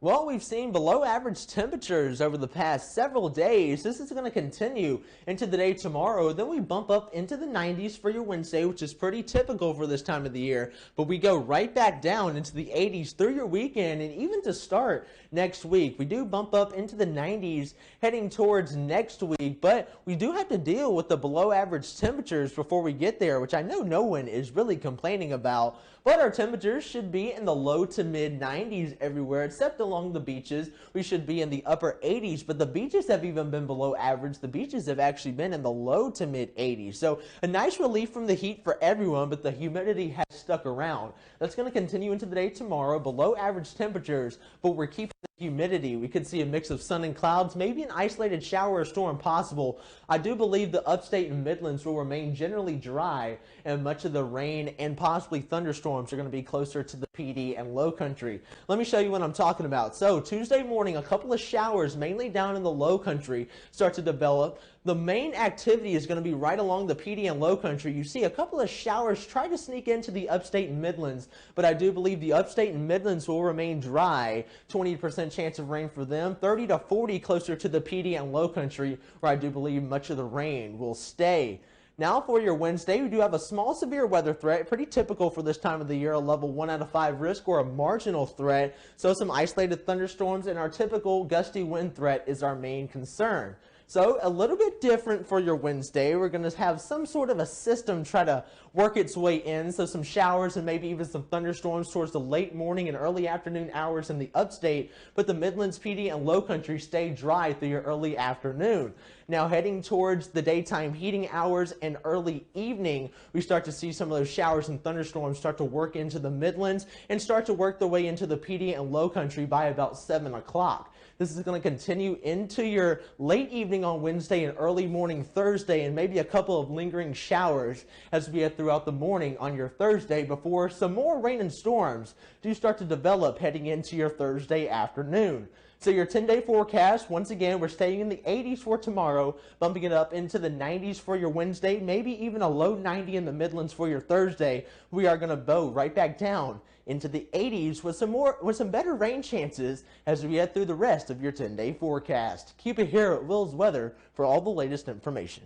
Well, we've seen below average temperatures over the past several days. This is going to continue into the day tomorrow. Then we bump up into the 90s for your Wednesday, which is pretty typical for this time of the year. But we go right back down into the 80s through your weekend and even to start next week. We do bump up into the 90s heading towards next week, but we do have to deal with the below average temperatures before we get there, which I know no one is really complaining about. But our temperatures should be in the low to mid 90s everywhere, except along the beaches. We should be in the upper 80s, but the beaches have even been below average. The beaches have actually been in the low to mid 80s. So a nice relief from the heat for everyone, but the humidity has stuck around. That's going to continue into the day tomorrow. Below average temperatures, but we're keeping the humidity. We could see a mix of sun and clouds, maybe an isolated shower or storm possible. I do believe the upstate and Midlands will remain generally dry, and much of the rain and possibly thunderstorms are going to be closer to the PD and low country. Let me show you what I'm talking about. So Tuesday morning, a couple of showers, mainly down in the low country, start to develop. The main activity is going to be right along the PD and low country. You see a couple of showers try to sneak into the upstate and Midlands, but I do believe the upstate and Midlands will remain dry. 20% chance of rain for them, 30 to 40 closer to the PD and low country, where I do believe much of the rain will stay. Now for your Wednesday, we do have a small severe weather threat, pretty typical for this time of the year, a level 1 out of 5 risk or a marginal threat. So some isolated thunderstorms and our typical gusty wind threat is our main concern. So a little bit different for your Wednesday. We're going to have some sort of a system try to work its way in. So some showers and maybe even some thunderstorms towards the late morning and early afternoon hours in the upstate. But the Midlands, PD, and low country stay dry through your early afternoon. Now heading towards the daytime heating hours and early evening, we start to see some of those showers and thunderstorms start to work into the Midlands and start to work their way into the PD and low country by about 7 o'clock. This is going to continue into your late evening on Wednesday and early morning Thursday, and maybe a couple of lingering showers as we head throughout the morning on your Thursday before some more rain and storms do start to develop heading into your Thursday afternoon. So your 10-day forecast, once again, we're staying in the 80s for tomorrow, bumping it up into the 90s for your Wednesday, maybe even a low 90 in the Midlands for your Thursday. We are going to bow right back down into the 80s with some better rain chances as we head through the rest of your 10-day forecast. Keep it here at Will's Weather for all the latest information.